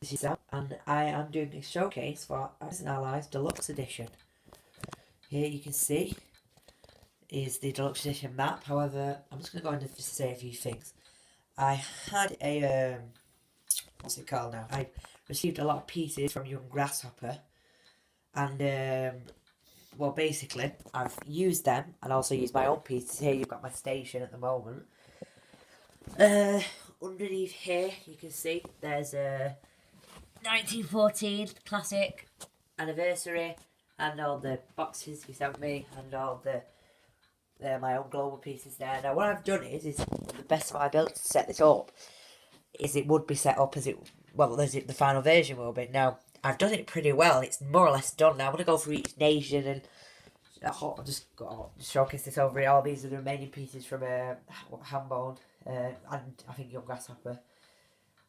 This is out, and I am doing a showcase for Allies and Allies Deluxe Edition. Here you can see is the Deluxe Edition map. However, I'm just going to go into just say a few things. I had a what's it called now? I received a lot of pieces from Young Grasshopper, and well, basically, I've used them and also used my own pieces. Here you've got my station at the moment. Underneath here, you can see there's a 1914 classic anniversary and all the boxes you sent me and all the my own global pieces there. Now, what I've done is the best of my ability to set this up is it would be set up as it well as it the final version will be. Now, I've done it pretty well. It's more or less done now. I'm gonna go through each nation and I'll just showcase this over here. All these are the remaining pieces from Handball and I think Young Grasshopper.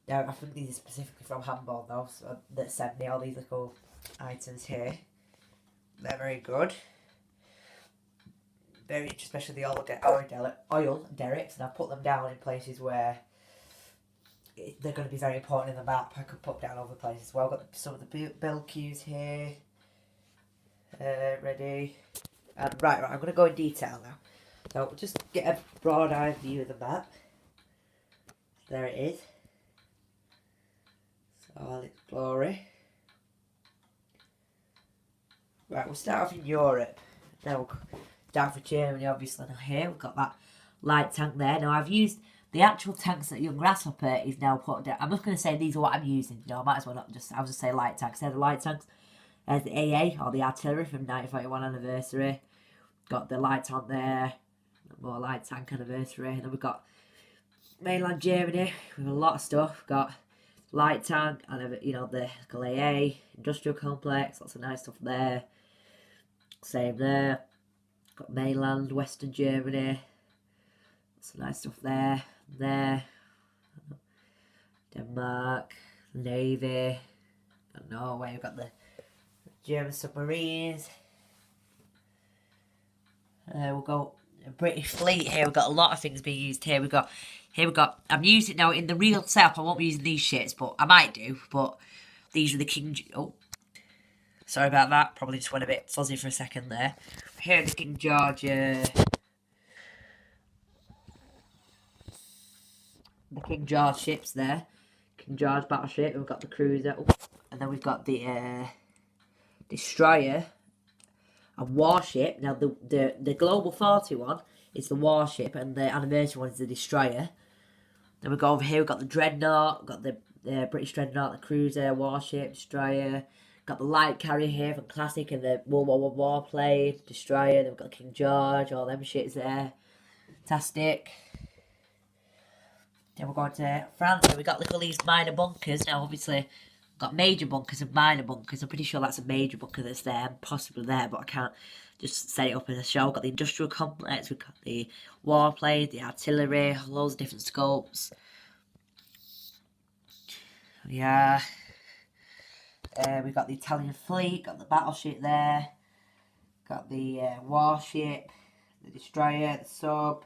Now, I think these are specifically from Handball though, so that sent me all these little items here. They're very good. Very, especially the oil derricks, and I've put them down in places where they're going to be very important in the map. I could put down other places as well. Got some of the build cues here. Ready. And right, I'm going to go in detail now. So just get a broad eye view of the map. There it is. So all its glory. Right, we'll start off in Europe. Now, down for Germany, obviously. Now here we've got that light tank there. Now I've used the actual tanks that Young Grasshopper is now put down. I'm not going to say these are what I'm using. I might as well not just. I'll just say light tanks. They're the light tanks. There's the AA or the artillery from 1941 anniversary. Got the light tank there. More light tank anniversary. And then we've got mainland Germany with a lot of stuff. Got light tank and the AA industrial complex. Lots of nice stuff there. Same there. Got mainland Western Germany. Some nice stuff there. Denmark, Navy, got Norway. We've got the German submarines. We'll go British fleet here. We've got a lot of things being used here. We've got. I'm using it now in the real setup. I won't be using these shits, but I might do. But these are the King. Oh, sorry about that. Probably just went a bit fuzzy for a second there. Here are the King George. The King George ships there. King George battleship. We've got the cruiser. Oh, and then we've got the destroyer. A warship. Now the Global 40 one is the warship, and the anniversary one is the destroyer. Then we go over here. We've got the dreadnought. We've got the British dreadnought, the cruiser, warship, destroyer. Got the light carrier here from Classic and the World War One warplane, destroyer. Then we've got King George. All them shits there. Fantastic. Then we're going to France. We've got little these minor bunkers. Now, obviously, got major bunkers and minor bunkers. I'm pretty sure that's a major bunker that's there, possibly there, but I can't just set it up in a show. We've got the industrial complex, we've got the warplane, the artillery, loads of different scopes. Yeah. We've got the Italian fleet, got the battleship there, got the warship, the destroyer, the sub.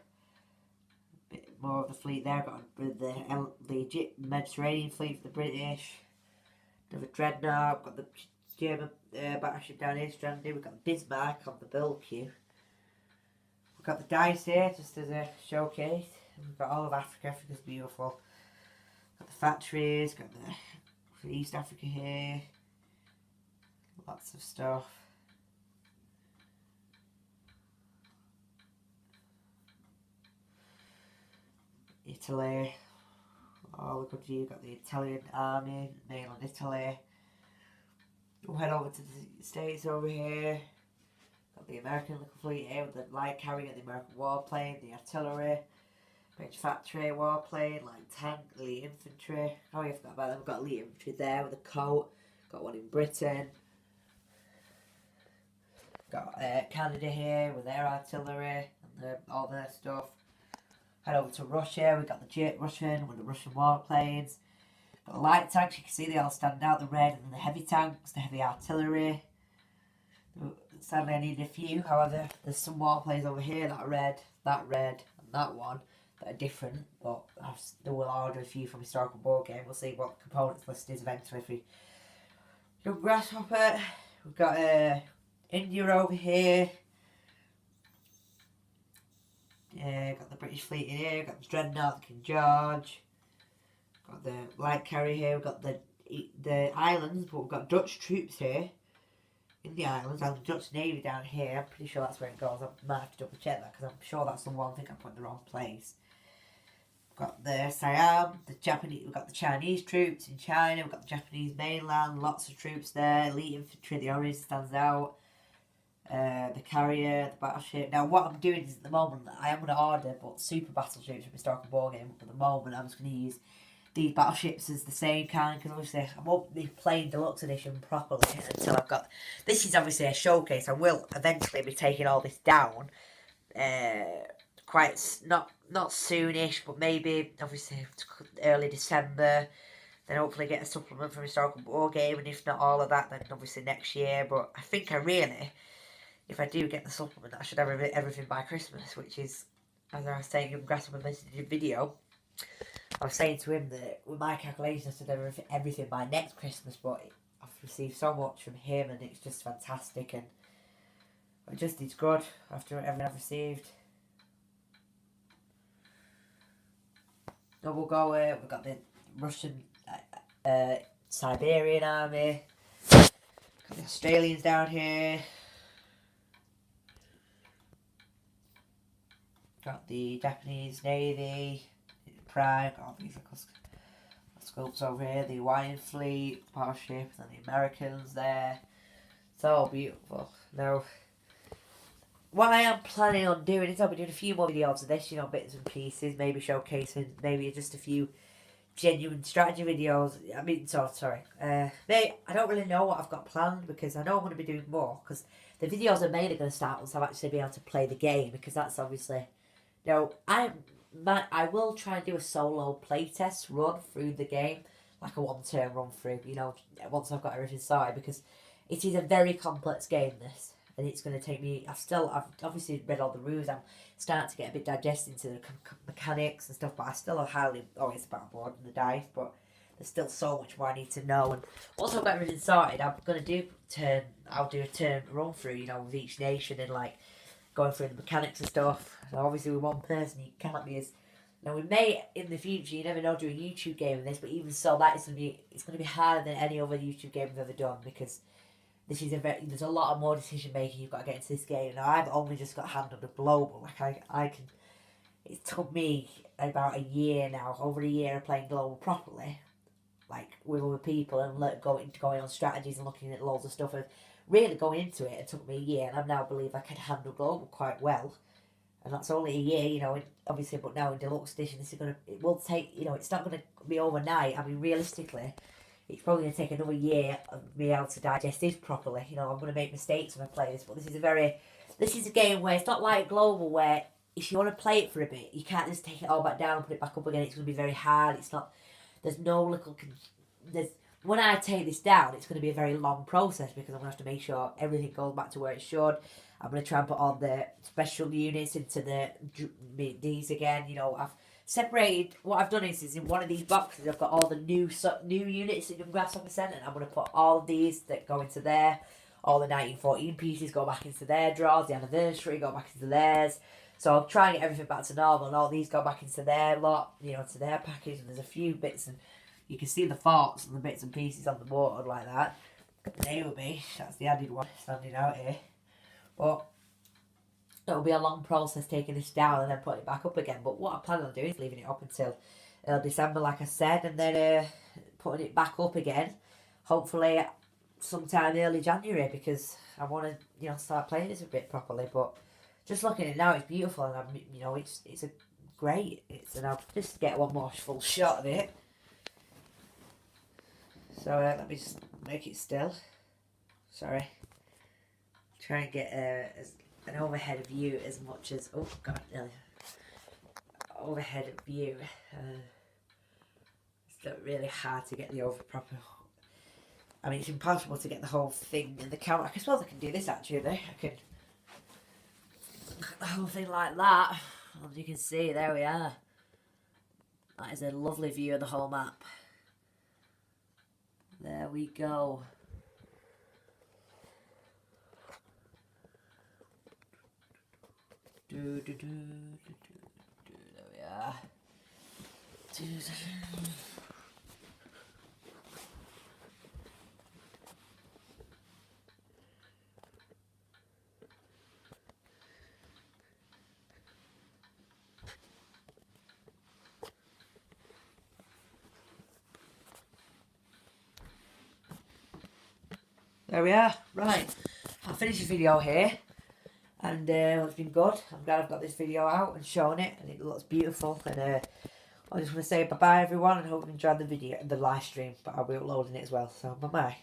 Bit more of the fleet there. Got the Mediterranean fleet for the British. Another dreadnought. Got the German battleship down here stranded. We've got the Bismarck on the build queue. We've got the dice here just as a showcase. And we've got all of Africa. Africa's beautiful. Got the factories. Got the East Africa here. Lots of stuff. Italy, all the good view. Got the Italian army, mainland Italy. We'll head over to the States over here. Got the American little fleet here with the light carrier, the American warplane, the artillery, British factory, warplane, light tank, elite infantry. Oh, yeah, I forgot about them. We've got elite infantry there with a coat. Got one in Britain. Got Canada here with their artillery and all their stuff. Head over to Russia. We've got the Russian with the Russian warplanes. Got the light tanks. You can see they all stand out. The red and the heavy tanks, the heavy artillery. Sadly, I needed a few. However, there's some warplanes over here that are red, and that one. that are different, but I will order a few from Historical Board Game. We'll see what the components list is eventually. If we do Grasshopper, we've got India over here. Got the British fleet in here. Got the Dreadnought, the King George. Got the light carrier here. We've got the islands, but we've got Dutch troops here in the islands and the Dutch Navy down here. I'm pretty sure that's where it goes. I might have to double check that because I'm sure that's the one thing I put in the wrong place. We've got the Siam, the Japanese. We've got the Chinese troops in China. We've got the Japanese mainland. Lots of troops there. Elite infantry. The orange stands out. The carrier, the battleship. Now what I'm doing is at the moment I am going to order but super battleships from Historical Board Game. But at the moment I'm just going to use these battleships as the same kind because obviously I won't be playing deluxe edition properly until I've got. This is obviously a showcase. I will eventually be taking all this down. Quite not soonish, but maybe obviously early December. Then hopefully get a supplement from Historical Board Game, and if not all of that, then obviously next year. But I think if I do get the supplement, I should have everything by Christmas, which is, as I was saying, young Grasshopper mentioned in the video, I was saying to him that with my calculations I should have everything by next Christmas, but I've received so much from him and it's just fantastic, and it's good after everything I've received. Now we'll go, we've got the Russian Siberian army, got the Australians down here. Got the Japanese Navy, Prime, got all these little scopes over here, the Hawaiian Fleet, Battleship, and the Americans there. It's all beautiful. Now, what I am planning on doing is I'll be doing a few more videos of this, bits and pieces, maybe showcasing, maybe just a few genuine strategy videos. I don't really know what I've got planned because I know I'm going to be doing more because the videos are mainly going to start once I've actually been able to play the game because that's obviously. Now, I will try and do a solo playtest run through the game, like a one-turn run through, once I've got everything sorted, because it is a very complex game, this, and it's going to take me, I've obviously read all the rules, I'm starting to get a bit digested into the mechanics and stuff, but I still have it's battle board and the dice, but there's still so much more I need to know, and once I've got everything sorted, I'll do a turn run through, with each nation and, going through the mechanics and stuff. So obviously with one person you can't be as. Now we may in the future, you never know, do a YouTube game in this, but even so, it's going to be harder than any other YouTube game I've ever done because this is there's a lot of more decision making you've got to get into this game. Now I've only just got hand on the global. It took me about a year now, over a year of playing global properly, with other people and going on strategies and looking at loads of stuff and really going into it. It took me a year, and I now believe I can handle global quite well. And that's only a year, obviously. But now in deluxe edition, it will take, it's not gonna be overnight. I mean, realistically, it's probably gonna take another year of me able to digest this properly. I'm gonna make mistakes when I play this, but this is a game where it's not like global where if you want to play it for a bit, you can't just take it all back down and put it back up again. It's gonna be very hard. It's not. There's no little. When I take this down, it's going to be a very long process because I'm going to have to make sure everything goes back to where it should. I'm going to try and put all the special units into these again. I've separated. What I've done is in one of these boxes, I've got all the new units that Young Grasshopper sent, and I'm going to put all of these that go into there. All the 1914 pieces go back into their drawers. The anniversary go back into theirs. So I'll try and get everything back to normal, and all these go back into their lot, to their package. And there's a few bits and. You can see the forks and the bits and pieces on the board like that. They will be. That's the added one standing out here. But it'll be a long process taking this down and then putting it back up again. But what I plan on doing is leaving it up until December, like I said, and then putting it back up again. Hopefully sometime early January because I want to start playing this a bit properly. But just looking at it now, it's beautiful and it's a great. And I'll just get one more full shot of it. So let me just make it still. Sorry. Try and get an overhead view as much as overhead view. It's really hard to get the proper. I mean, it's impossible to get the whole thing in the camera. I suppose I can do this actually. I can the whole thing like that. As you can see, there we are. That is a lovely view of the whole map. There we go. There we are. There we are. Right, I'll finish the video here, and it's been good. I'm glad I've got this video out and shown it, and it looks beautiful. And I just want to say bye bye everyone, and hope you enjoyed the video, the live stream. But I'll be uploading it as well. So bye bye.